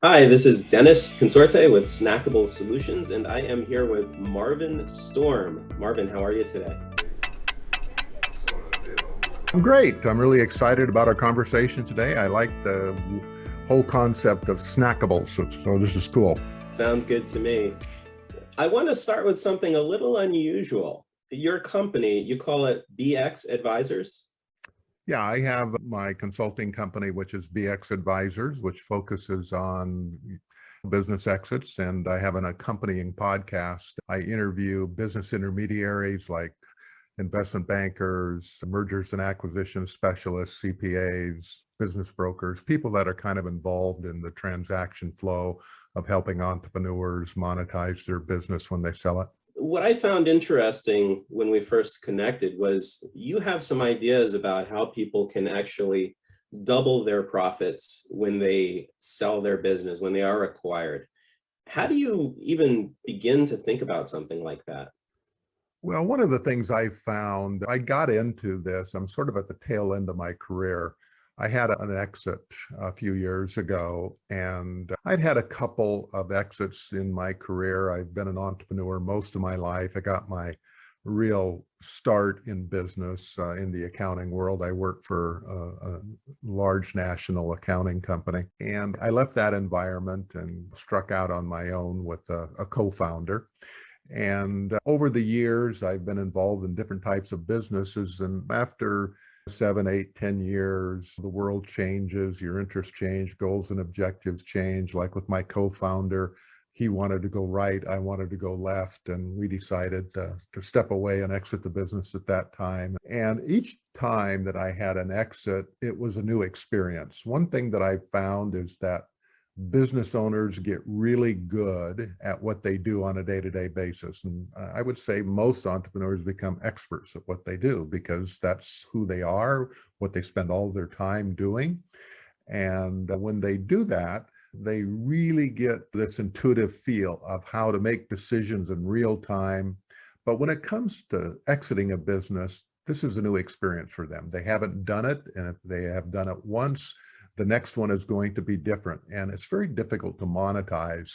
Hi, this is Dennis Consorte with Snackable Solutions, and I am here with Marvin Storm. Marvin, how are you today? I'm great. I'm really excited about our conversation today. I like the whole concept of snackables, so this is cool. Sounds good to me. I want to start with something a little unusual. Your company, you call it BX Advisors? Yeah, I have my consulting company, which is BX Advisors, which focuses on business exits, and I have an accompanying podcast. I interview business intermediaries like investment bankers, mergers and acquisitions specialists, CPAs, business brokers, people that are kind of involved in the transaction flow of helping entrepreneurs monetize their business when they sell it. What I found interesting when we first connected was you have some ideas about how people can actually double their profits when they sell their business, when they are acquired. How do you even begin to think about something like that? Well, one of the things I found, I got into this, I'm sort of at the tail end of my career. I had an exit a few years ago, and I'd had a couple of exits in my career. I've been an entrepreneur most of my life. I got my real start in business in the accounting world. I worked for a large national accounting company, and I left that environment and struck out on my own with a co-founder. And over the years, I've been involved in different types of businesses. And after 7, 8, 10 years, the world changes, your interests change, goals and objectives change. Like with my co-founder, he wanted to go right, I wanted to go left, and we decided to step away and exit the business at that time. And each time that I had an exit, it was a new experience. One thing that I found is that business owners get really good at what they do on a day-to-day basis. And I would say most entrepreneurs become experts at what they do because that's who they are, what they spend all their time doing. And when they do that, they really get this intuitive feel of how to make decisions in real time. But when it comes to exiting a business, this is a new experience for them. They haven't done it. And if they have done it once, the next one is going to be different. And it's very difficult to monetize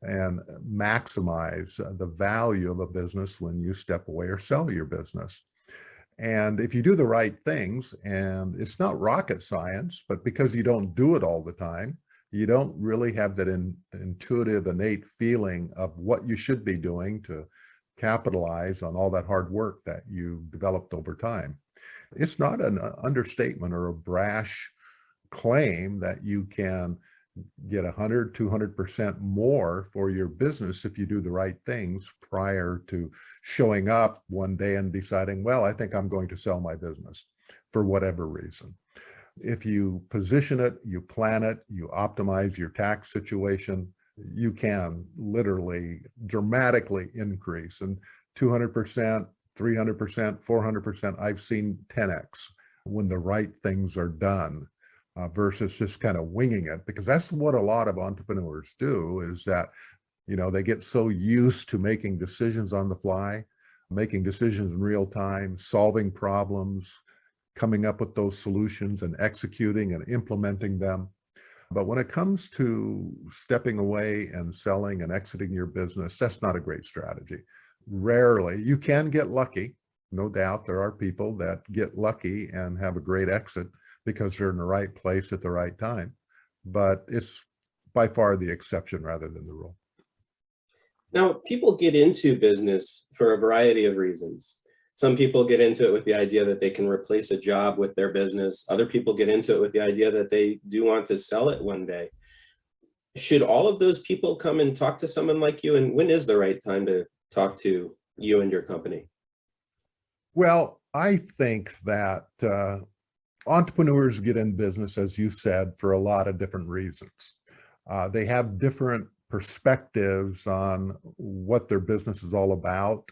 and maximize the value of a business when you step away or sell your business. And if you do the right things, and it's not rocket science, but because you don't do it all the time, you don't really have that intuitive, innate feeling of what you should be doing to capitalize on all that hard work that you developed over time. It's not an understatement or a brash claim that you can get 100, 200% more for your business if you do the right things prior to showing up one day and deciding, well, I think I'm going to sell my business for whatever reason. If you position it, you plan it, you optimize your tax situation, you can literally dramatically increase. And 200%, 300%, 400%, I've seen 10x when the right things are done. Versus just kind of winging it, because that's what a lot of entrepreneurs do, is that, they get so used to making decisions on the fly, making decisions in real time, solving problems, coming up with those solutions and executing and implementing them. But when it comes to stepping away and selling and exiting your business, that's not a great strategy. Rarely, you can get lucky. No doubt there are people that get lucky and have a great exit because they're in the right place at the right time. But it's by far the exception rather than the rule. Now, people get into business for a variety of reasons. Some people get into it with the idea that they can replace a job with their business. Other people get into it with the idea that they do want to sell it one day. Should all of those people come and talk to someone like you? And when is the right time to talk to you and your company? Well, I think that entrepreneurs get in business, as you said, for a lot of different reasons. They have different perspectives on what their business is all about.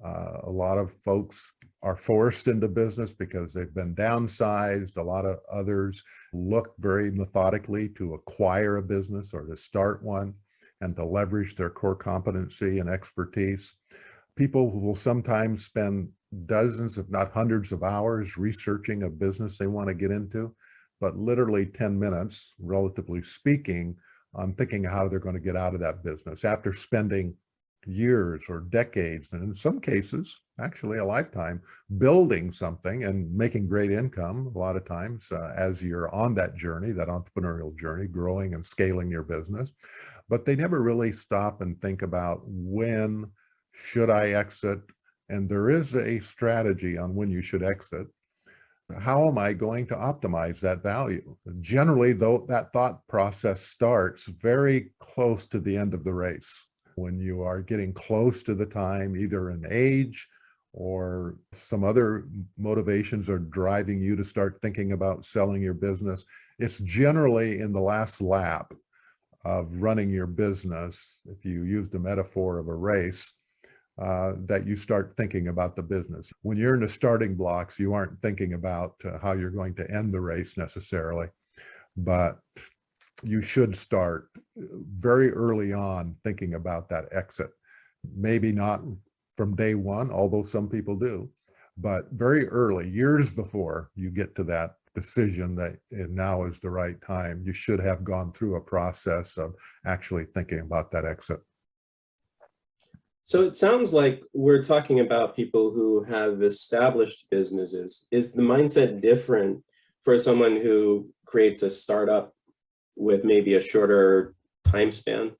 A lot of folks are forced into business because they've been downsized. A lot of others look very methodically to acquire a business or to start one and to leverage their core competency and expertise. People will sometimes spend dozens, if not hundreds of hours researching a business they want to get into, but literally 10 minutes, relatively speaking, on thinking how they're going to get out of that business after spending years or decades, and in some cases, actually a lifetime, building something and making great income a lot of times as you're on that journey, that entrepreneurial journey, growing and scaling your business. But they never really stop and think about, when should I exit? And there is a strategy on when you should exit. How am I going to optimize that value? Generally, though, that thought process starts very close to the end of the race. When you are getting close to the time, either in age or some other motivations are driving you to start thinking about selling your business, it's generally in the last lap of running your business, if you use the metaphor of a race, that you start thinking about the business. When you're in the starting blocks, you aren't thinking about how you're going to end the race necessarily, but you should start very early on thinking about that exit. Maybe not from day one, although some people do, but very early, years before you get to that decision that now is the right time, you should have gone through a process of actually thinking about that exit. So it sounds like we're talking about people who have established businesses. Is the mindset different for someone who creates a startup with maybe a shorter time span?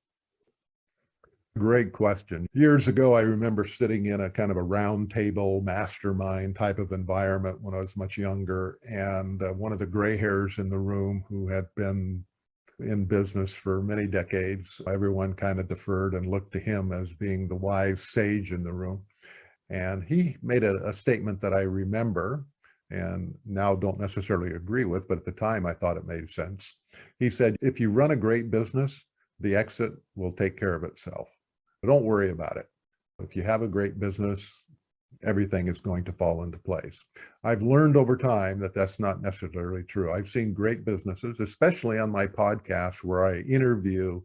Great question. Years ago, I remember sitting in a kind of a round table mastermind type of environment when I was much younger. And one of the gray hairs in the room, who had been in business for many decades, everyone kind of deferred and looked to him as being the wise sage in the room. And he made a statement that I remember and now don't necessarily agree with, but at the time I thought it made sense. He said, if you run a great business, the exit will take care of itself. Don't worry about it. If you have a great business, everything is going to fall into place. I've learned over time that that's not necessarily true. I've seen great businesses, especially on my podcast, where I interview,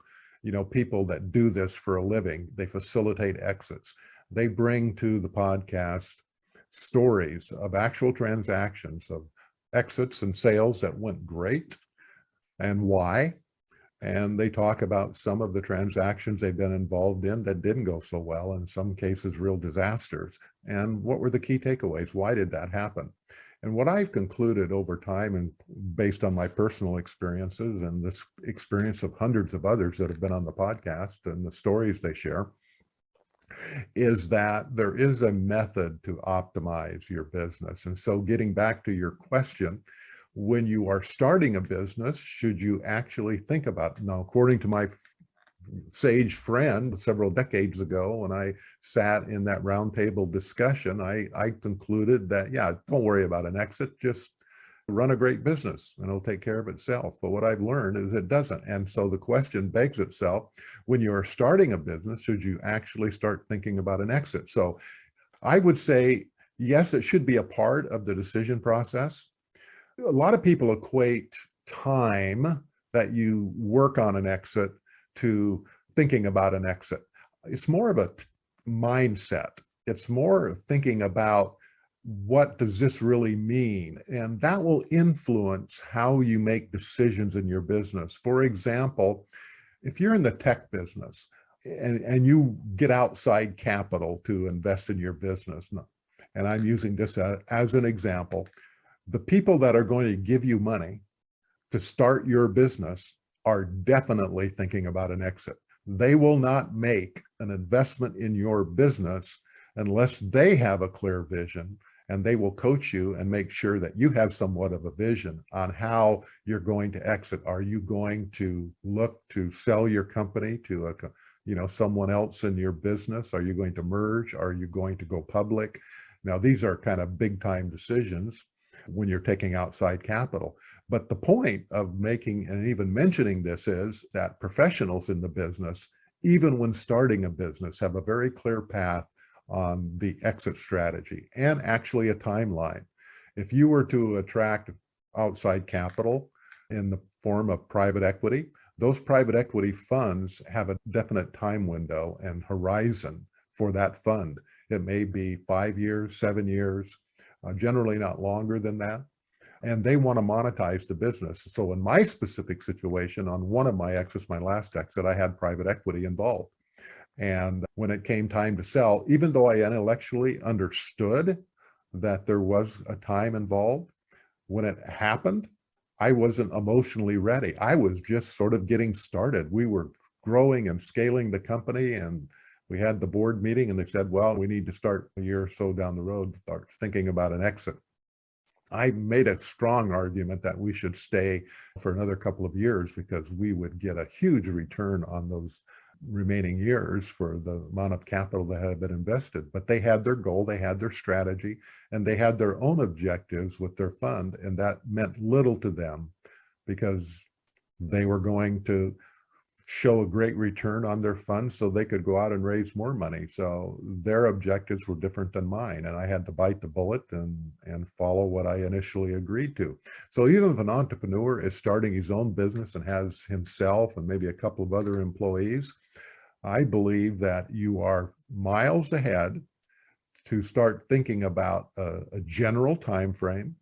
people that do this for a living. They facilitate exits. They bring to the podcast stories of actual transactions of exits and sales that went great and why. And they talk about some of the transactions they've been involved in that didn't go so well, in some cases real disasters. And what were the key takeaways? Why did that happen? And what I've concluded over time, and based on my personal experiences and this experience of hundreds of others that have been on the podcast and the stories they share, is that there is a method to optimize your business. And so getting back to your question, when you are starting a business, should you actually think about, now, according to my sage friend several decades ago, when I sat in that roundtable discussion, I concluded that, yeah, don't worry about an exit, just run a great business and it'll take care of itself. But what I've learned is it doesn't. And so the question begs itself, when you are starting a business, should you actually start thinking about an exit? So I would say, yes, it should be a part of the decision process. A lot of people equate time that you work on an exit to thinking about an exit. It's more of a mindset. It's more thinking about, what does this really mean? And that will influence how you make decisions in your business. For example, if you're in the tech business and you get outside capital to invest in your business, and I'm using this as an example, the people that are going to give you money to start your business are definitely thinking about an exit. They will not make an investment in your business unless they have a clear vision, and they will coach you and make sure that you have somewhat of a vision on how you're going to exit. Are you going to look to sell your company to someone else in your business? Are you going to merge? Are you going to go public? Now, these are kind of big time decisions when you're taking outside capital. But the point of making and even mentioning this is that professionals in the business, even when starting a business, have a very clear path on the exit strategy and actually a timeline. If you were to attract outside capital in the form of private equity, those private equity funds have a definite time window and horizon for that fund. It may be 5 years, 7 years, generally not longer than that. and they want to monetize the business. So in my specific situation, on one of my exits, my last exit, I had private equity involved. And when it came time to sell, even though I intellectually understood that there was a time involved, when it happened, I wasn't emotionally ready. I was just sort of getting started. We were growing and scaling the company, and we had the board meeting, and they said, well, we need to start a year or so down the road, start thinking about an exit. I made a strong argument that we should stay for another couple of years because we would get a huge return on those remaining years for the amount of capital that had been invested. But they had their goal, they had their strategy, and they had their own objectives with their fund. And that meant little to them because they were going to show a great return on their funds so they could go out and raise more money. So their objectives were different than mine, and I had to bite the bullet and follow what I initially agreed to. So even if an entrepreneur is starting his own business and has himself and maybe a couple of other employees, I believe that you are miles ahead to start thinking about a general time frame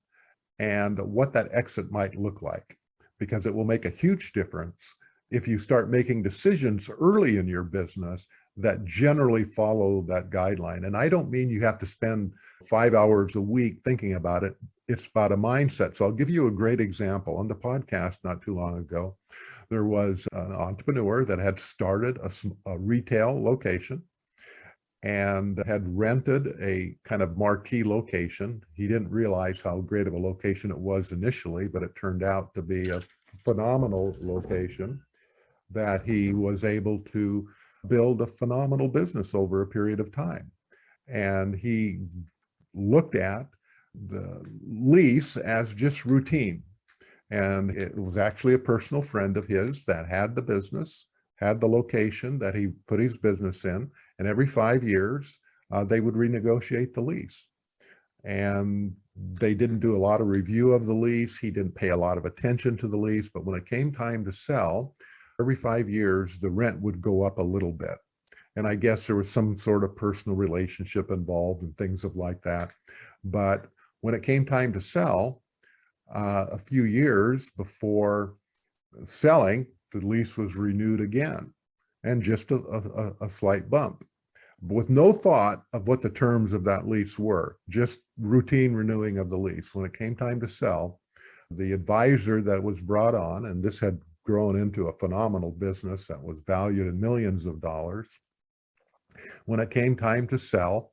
and what that exit might look like, because it will make a huge difference if you start making decisions early in your business that generally follow that guideline. And I don't mean you have to spend 5 hours a week thinking about it. It's about a mindset. So I'll give you a great example. On the podcast not too long ago, there was an entrepreneur that had started a retail location and had rented a kind of marquee location. He didn't realize how great of a location it was initially, but it turned out to be a phenomenal location that he was able to build a phenomenal business over a period of time. And he looked at the lease as just routine. And it was actually a personal friend of his that had the business, had the location that he put his business in, and every 5 years, they would renegotiate the lease. And they didn't do a lot of review of the lease. He didn't pay a lot of attention to the lease, but when it came time to sell, every 5 years, the rent would go up a little bit. And I guess there was some sort of personal relationship involved and things of like that. But when it came time to sell, a few years before selling, the lease was renewed again, and just a slight bump, with no thought of what the terms of that lease were, just routine renewing of the lease. When it came time to sell, the advisor that was brought on, and this had grown into a phenomenal business that was valued in millions of dollars. When it came time to sell,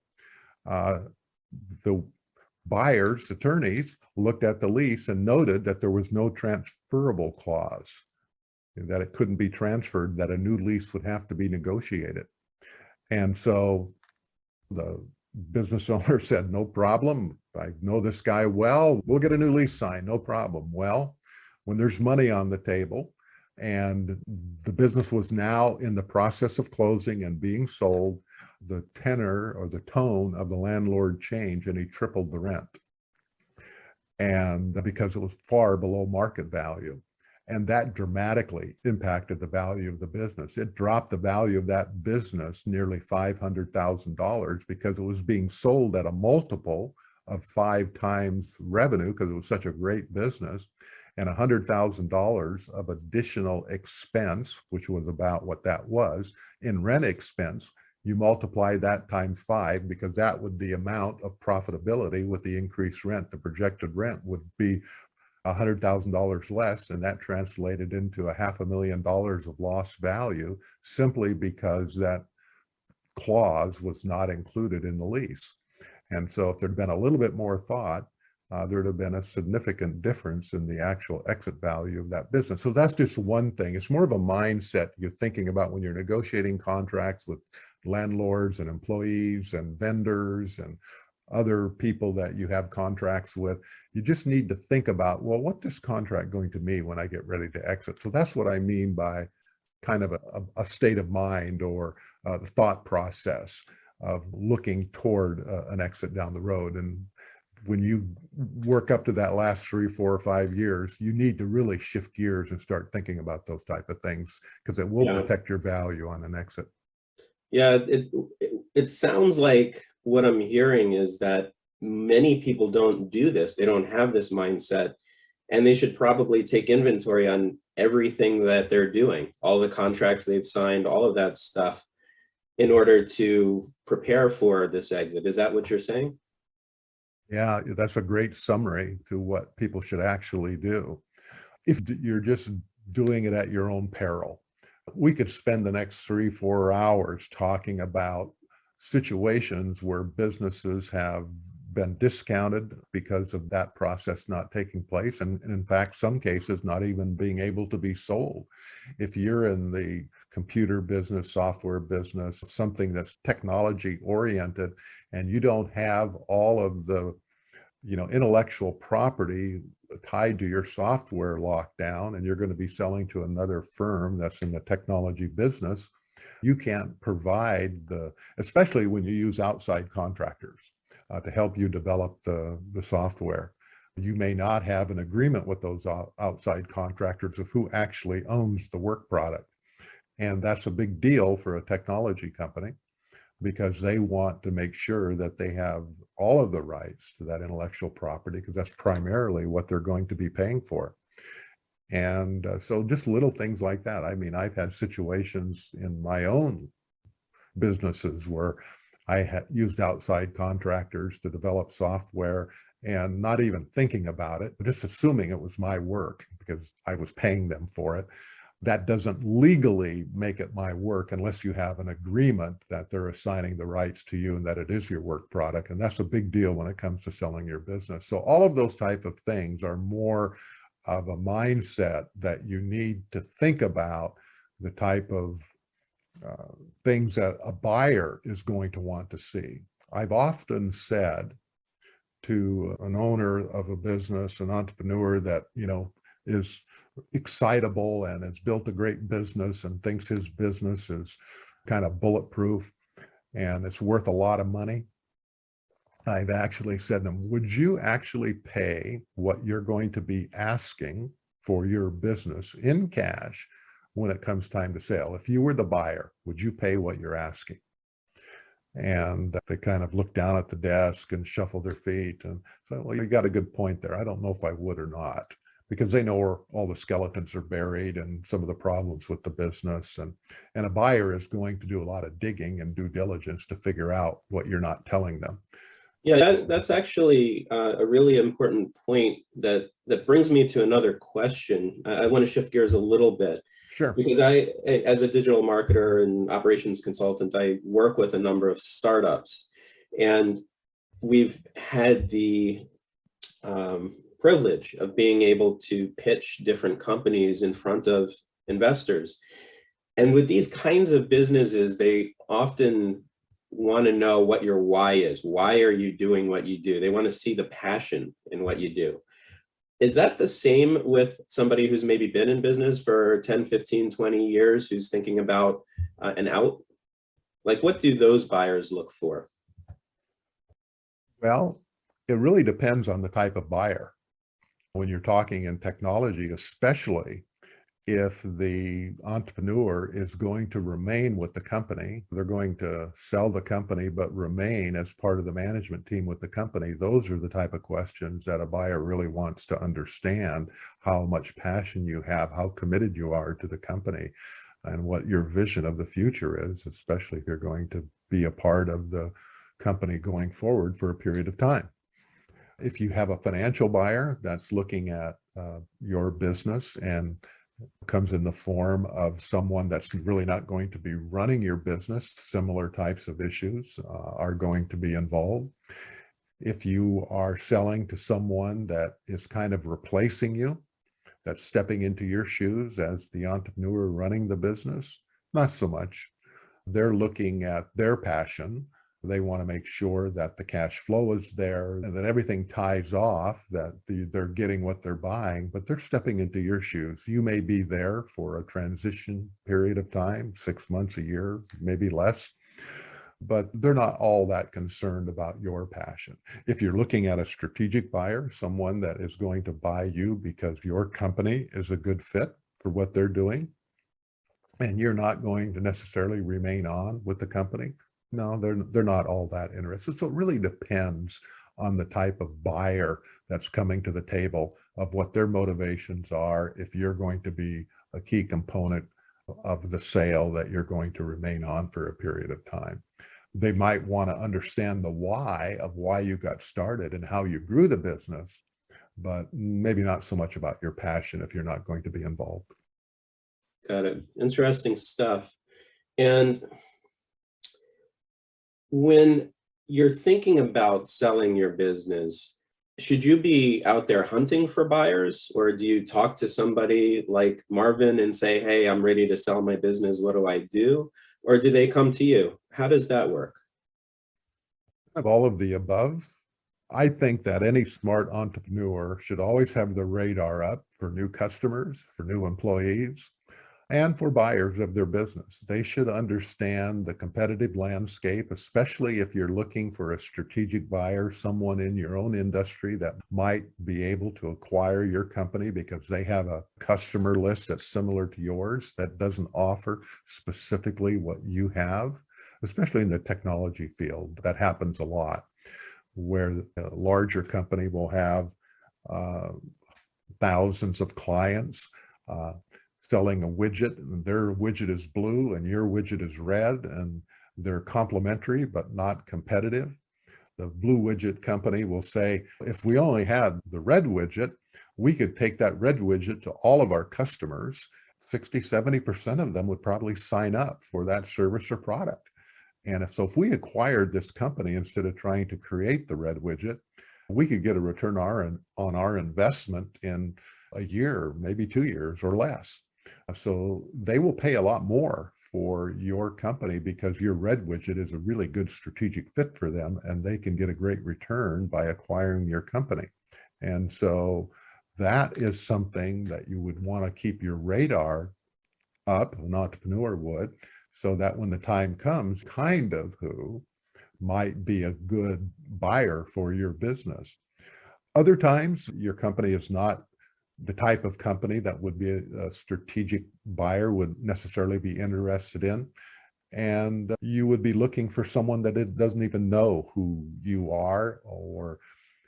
the buyer's attorneys looked at the lease and noted that there was no transferable clause, that it couldn't be transferred, that a new lease would have to be negotiated. And so the business owner said, no problem. I know this guy well, we'll get a new lease signed, no problem. Well, when there's money on the table and the business was now in the process of closing and being sold, the tenor or the tone of the landlord changed, and he tripled the rent. And because it was far below market value. And that dramatically impacted the value of the business. It dropped the value of that business nearly $500,000 because it was being sold at a multiple of 5 times revenue because it was such a great business, and $100,000 of additional expense, which was about what that was in rent expense. You multiply that times 5 because that would the amount of profitability with the increased rent. The projected rent would be $100,000 less, and that translated into $500,000 of lost value simply because that clause was not included in the lease. And so if there'd been a little bit more thought, there'd have been a significant difference in the actual exit value of that business. So that's just one thing. It's more of a mindset you're thinking about when you're negotiating contracts with landlords and employees and vendors and other people that you have contracts with. You just need to think about, well, what's this contract going to mean when I get ready to exit? So that's what I mean by kind of a state of mind or the thought process of looking toward an exit down the road. And when you work up to that last 3, 4, or 5 years, you need to really shift gears and start thinking about those type of things because it will protect your value on an exit. Yeah, it sounds like what I'm hearing is that many people don't do this. They don't have this mindset. And they should probably take inventory on everything that they're doing, all the contracts they've signed, all of that stuff, in order to prepare for this exit. Is that what you're saying? Yeah, that's a great summary to what people should actually do. If you're just doing it at your own peril, we could spend the next 3-4 hours talking about situations where businesses have been discounted because of that process not taking place, and in fact, some cases not even being able to be sold. If you're in the computer business, software business, something that's technology oriented, and you don't have all of the intellectual property tied to your software locked down, and you're going to be selling to another firm that's in the technology business, you can't provide especially when you use outside contractors to help you develop the software. You may not have an agreement with those outside contractors of who actually owns the work product. And that's a big deal for a technology company, because they want to make sure that they have all of the rights to that intellectual property, because that's primarily what they're going to be paying for. And so just little things like that. I mean, I've had situations in my own businesses where I had used outside contractors to develop software, and not even thinking about it, just assuming it was my work because I was paying them for it. That doesn't legally make it my work unless you have an agreement that they're assigning the rights to you and that it is your work product. And that's a big deal when it comes to selling your business. So all of those type of things are more of a mindset that you need to think about, the type of things that a buyer is going to want to see. I've often said to an owner of a business, an entrepreneur that, is excitable and has built a great business and thinks his business is kind of bulletproof and it's worth a lot of money, I've actually said to them, would you actually pay what you're going to be asking for your business in cash when it comes time to sell? If you were the buyer, would you pay what you're asking? And they kind of looked down at the desk and shuffled their feet and said, well, you got a good point there. I don't know if I would or not, because they know where all the skeletons are buried and some of the problems with the business. And a buyer is going to do a lot of digging and due diligence to figure out what you're not telling them. Yeah, that's actually a really important point that brings me to another question. I want to shift gears a little bit. Sure. Because as a digital marketer and operations consultant, I work with a number of startups, and we've had the privilege of being able to pitch different companies in front of investors. And with these kinds of businesses, they often want to know what your why is. Why are you doing what you do? They want to see the passion in what you do. Is that the same with somebody who's maybe been in business for 10, 15, 20 years, who's thinking about an out? Like, what do those buyers look for? Well, it really depends on the type of buyer. When you're talking in technology, especially if the entrepreneur is going to remain with the company, they're going to sell the company, but remain as part of the management team with the company. Those are the type of questions that a buyer really wants to understand: how much passion you have, how committed you are to the company, and what your vision of the future is, especially if you're going to be a part of the company going forward for a period of time. If you have a financial buyer that's looking at your business and comes in the form of someone that's really not going to be running your business, similar types of issues are going to be involved. If you are selling to someone that is kind of replacing you, that's stepping into your shoes as the entrepreneur running the business, not so much. They're looking at their passion. They want to make sure that the cash flow is there and that everything ties off, that they're getting what they're buying, but they're stepping into your shoes. You may be there for a transition period of time, 6 months, a year, maybe less, but they're not all that concerned about your passion. If you're looking at a strategic buyer, someone that is going to buy you because your company is a good fit for what they're doing, and you're not going to necessarily remain on with the company, no, they're not all that interested. So it really depends on the type of buyer that's coming to the table of what their motivations are if you're going to be a key component of the sale that you're going to remain on for a period of time. They might want to understand the why of why you got started and how you grew the business, but maybe not so much about your passion if you're not going to be involved. Got it. Interesting stuff. And when you're thinking about selling your business, should you be out there hunting for buyers, or do you talk to somebody like Marvin and say, hey, I'm ready to sell my business, what do I do? Or do they come to you? How does that work? Of all of the above, I think that any smart entrepreneur should always have the radar up for new customers, for new employees, and for buyers of their business. They should understand the competitive landscape, especially if you're looking for a strategic buyer, someone in your own industry that might be able to acquire your company because they have a customer list that's similar to yours that doesn't offer specifically what you have, especially in the technology field. That happens a lot, where a larger company will have thousands of clients selling a widget, and their widget is blue and your widget is red, and they're complementary but not competitive. The blue widget company will say, if we only had the red widget, we could take that red widget to all of our customers. 60–70% of them would probably sign up for that service or product. And if we acquired this company instead of trying to create the red widget, we could get a return on our investment in a year, maybe 2 years or less. So they will pay a lot more for your company because your red widget is a really good strategic fit for them, and they can get a great return by acquiring your company. And so that is something that you would want to keep your radar up, an entrepreneur would, so that when the time comes, kind of who might be a good buyer for your business. Other times, your company is not the type of company that would be a strategic buyer would necessarily be interested in. And you would be looking for someone that it doesn't even know who you are, or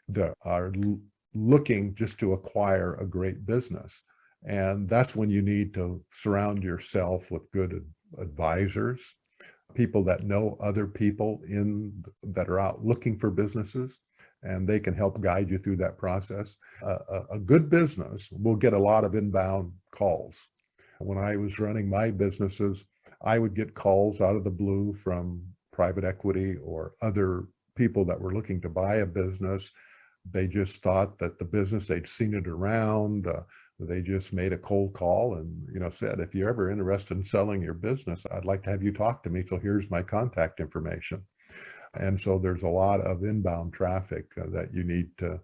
that are looking just to acquire a great business. And that's when you need to surround yourself with good advisors, people that know other people that are out looking for businesses, and they can help guide you through that process. A good business will get a lot of inbound calls. When I was running my businesses, I would get calls out of the blue from private equity or other people that were looking to buy a business. They just thought that the business, they'd seen it around. They just made a cold call and said, if you're ever interested in selling your business, I'd like to have you talk to me. So here's my contact information. And so there's a lot of inbound traffic that you need to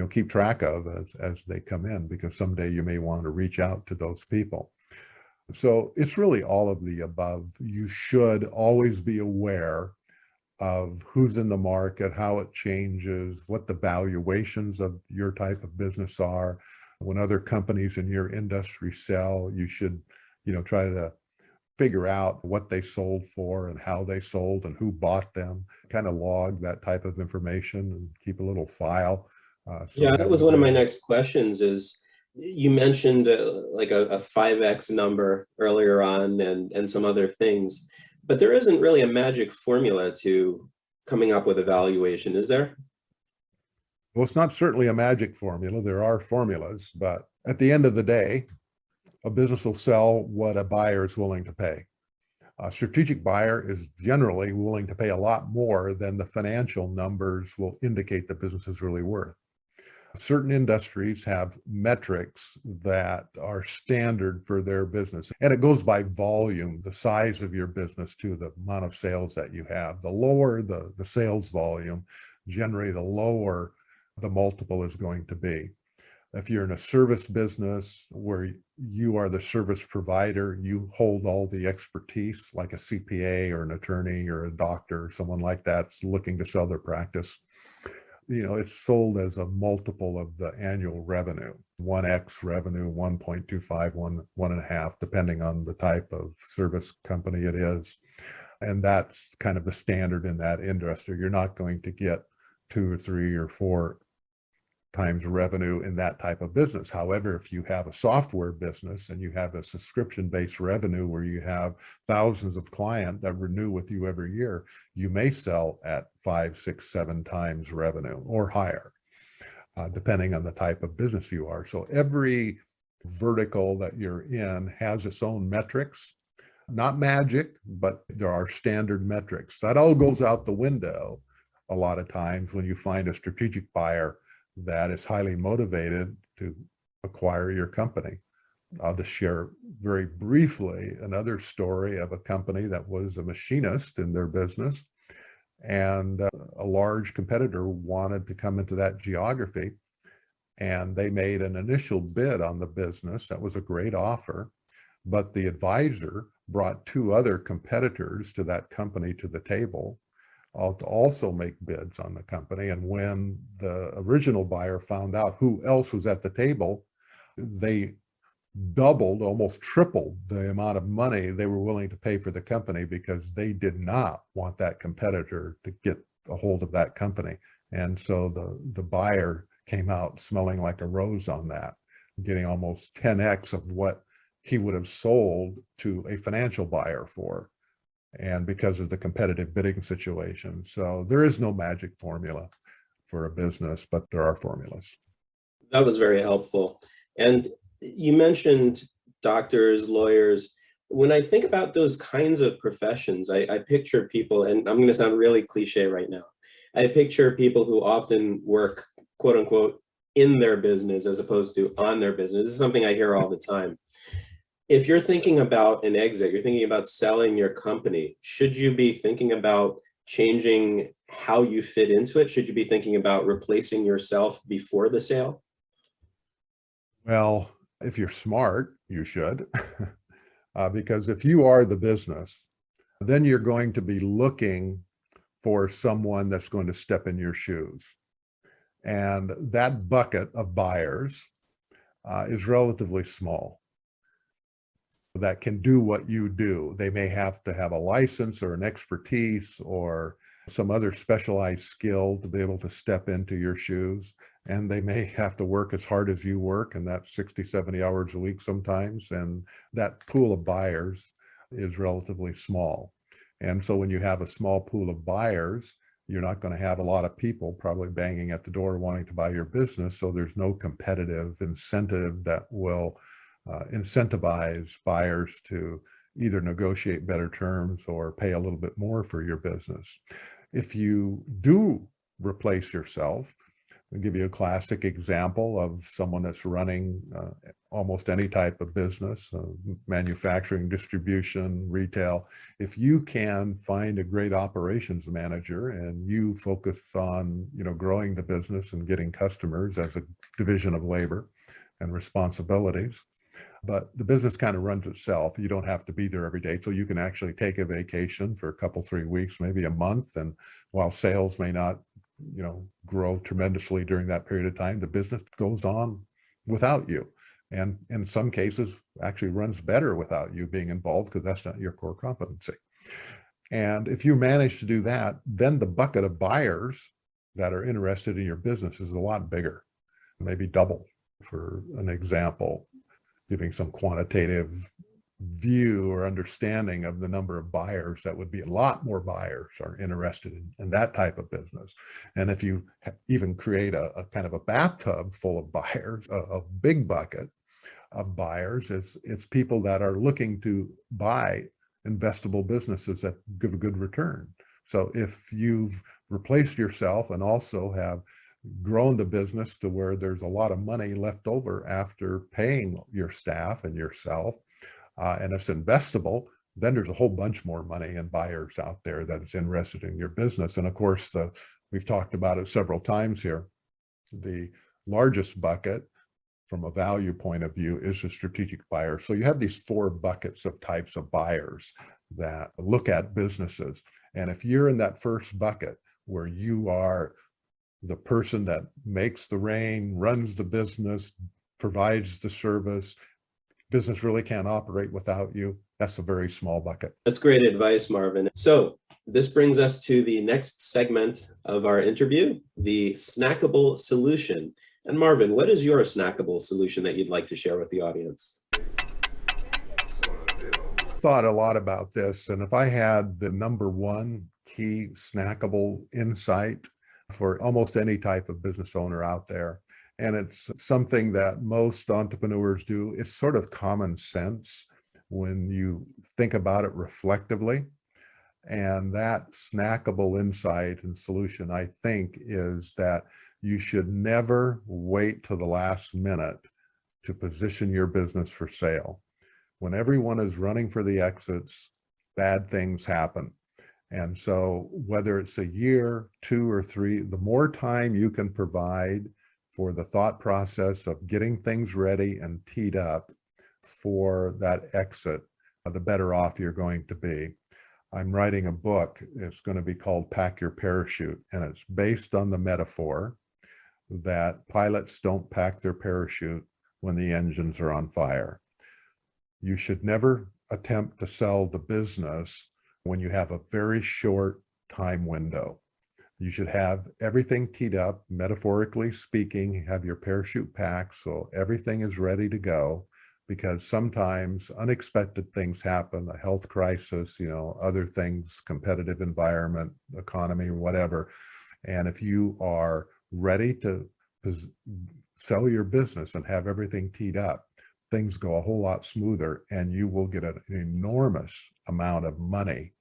keep track of as they come in, because someday you may want to reach out to those people. So it's really all of the above. You should always be aware of who's in the market, how it changes, what the valuations of your type of business are. When other companies in your industry sell, you should try to figure out what they sold for and how they sold and who bought them, kind of log that type of information and keep a little file. Yeah, that was one of my next questions. Is you mentioned like a 5x number earlier on and some other things, but there isn't really a magic formula to coming up with a valuation, is there? Well, it's not certainly a magic formula. There are formulas, but at the end of the day, a business will sell what a buyer is willing to pay. A strategic buyer is generally willing to pay a lot more than the financial numbers will indicate the business is really worth. Certain industries have metrics that are standard for their business, and it goes by volume, the size of your business to the amount of sales that you have. The lower the sales volume, generally the lower the multiple is going to be. If you're in a service business where you are the service provider, you hold all the expertise, like a CPA or an attorney or a doctor or someone like that's looking to sell their practice. It's sold as a multiple of the annual revenue, 1x revenue, 1.25, 1.5, depending on the type of service company it is. And that's kind of the standard in that industry. You're not going to get 2 or 3 or 4 times revenue in that type of business. However, if you have a software business and you have a subscription-based revenue where you have thousands of clients that renew with you every year, you may sell at 5, 6, 7 times revenue or higher, depending on the type of business you are. So every vertical that you're in has its own metrics. Not magic, but there are standard metrics. That all goes out the window a lot of times when you find a strategic buyer that is highly motivated to acquire your company. I'll just share very briefly another story of a company that was a machinist in their business, and a large competitor wanted to come into that geography, and they made an initial bid on the business. That was a great offer, but the advisor brought 2 other competitors to that company to the table to also make bids on the company. And when the original buyer found out who else was at the table, they doubled, almost tripled the amount of money they were willing to pay for the company, because they did not want that competitor to get a hold of that company. And so the buyer came out smelling like a rose on that, getting almost 10x of what he would have sold to a financial buyer for, and because of the competitive bidding situation. So there is no magic formula for a business, but there are formulas. That was very helpful. And you mentioned doctors, lawyers. When I think about those kinds of professions, I picture people, and I'm going to sound really cliche right now. I picture people who often work, quote unquote, in their business as opposed to on their business. This is something I hear all the time. If you're thinking about an exit, you're thinking about selling your company, should you be thinking about changing how you fit into it? Should you be thinking about replacing yourself before the sale? Well, if you're smart, you should, because if you are the business, then you're going to be looking for someone that's going to step in your shoes. And that bucket of buyers is relatively small that can do what you do. They may have to have a license or an expertise or some other specialized skill to be able to step into your shoes. And they may have to work as hard as you work, and that's 60, 70 hours a week sometimes. And that pool of buyers is relatively small. And so when you have a small pool of buyers, you're not going to have a lot of people probably banging at the door wanting to buy your business. So there's no competitive incentive that will incentivize buyers to either negotiate better terms or pay a little bit more for your business. If you do replace yourself, I'll give you a classic example of someone that's running almost any type of business, manufacturing, distribution, retail. If you can find a great operations manager and you focus on, growing the business and getting customers as a division of labor and responsibilities, but the business kind of runs itself. You don't have to be there every day. So you can actually take a vacation for a couple, 3 weeks, maybe a month. And while sales may not, grow tremendously during that period of time, the business goes on without you. And in some cases actually runs better without you being involved, because that's not your core competency. And if you manage to do that, then the bucket of buyers that are interested in your business is a lot bigger, maybe double. For an example, giving some quantitative view or understanding of the number of buyers, that would be a lot more buyers are interested in that type of business. And if you even create a kind of a bathtub full of buyers, a big bucket of buyers, it's people that are looking to buy investable businesses that give a good return. So if you've replaced yourself and also have grown the business to where there's a lot of money left over after paying your staff and yourself, and it's investable, then there's a whole bunch more money and buyers out there that's interested in your business. And of course, we've talked about it several times here. The largest bucket from a value point of view is the strategic buyer. So you have these 4 buckets of types of buyers that look at businesses. And if you're in that first bucket where you are the person that makes the rain, runs the business, provides the service, business really can't operate without you, that's a very small bucket. That's great advice, Marvin. So this brings us to the next segment of our interview, the Snackable Solution. And Marvin, what is your snackable solution that you'd like to share with the audience? Thought a lot about this, and if I had the number one key snackable insight for almost any type of business owner out there, and it's something that most entrepreneurs do, it's sort of common sense when you think about it reflectively. And that snackable insight and solution, I think, is that you should never wait till the last minute to position your business for sale. When everyone is running for the exits, bad things happen. And so whether it's a year, 2 or 3, the more time you can provide for the thought process of getting things ready and teed up for that exit, the better off you're going to be. I'm writing a book. It's going to be called Pack Your Parachute, and it's based on the metaphor that pilots don't pack their parachute when the engines are on fire. You should never attempt to sell the business when you have a very short time window. You should have everything teed up, metaphorically speaking, have your parachute packed so everything is ready to go, because sometimes unexpected things happen, a health crisis, other things, competitive environment, economy, whatever. And if you are ready to sell your business and have everything teed up, things go a whole lot smoother, and you will get an enormous amount of money,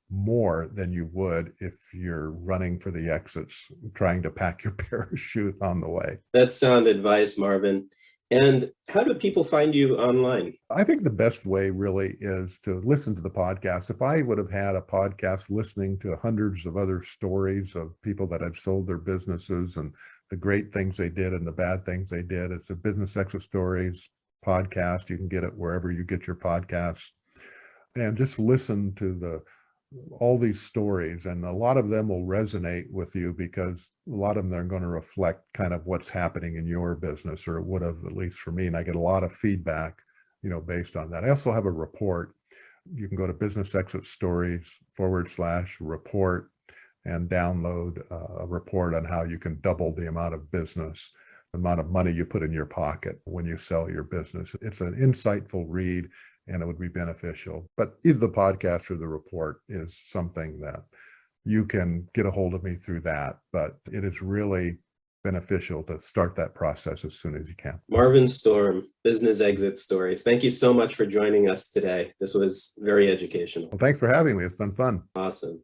more than you would if you're running for the exits, trying to pack your parachute on the way. That's sound advice, Marvin. And how do people find you online? I think the best way really is to listen to the podcast. If I would have had a podcast listening to hundreds of other stories of people that have sold their businesses and the great things they did and the bad things they did, it's a Business Exit Stories podcast. You can get it wherever you get your podcasts, and just listen to all these stories, and a lot of them will resonate with you because a lot of them are going to reflect kind of what's happening in your business, or it would have, at least for me, and I get a lot of feedback, based on that. I also have a report. You can go to Business Exit Stories /report and download a report on how you can double the amount of business, the amount of money you put in your pocket when you sell your business. It's an insightful read, and it would be beneficial. But either the podcast or the report is something that you can get a hold of me through that. But it is really beneficial to start that process as soon as you can. Marvin Storm, Business Exit Stories. Thank you so much for joining us today. This was very educational. Well, thanks for having me. It's been fun. Awesome.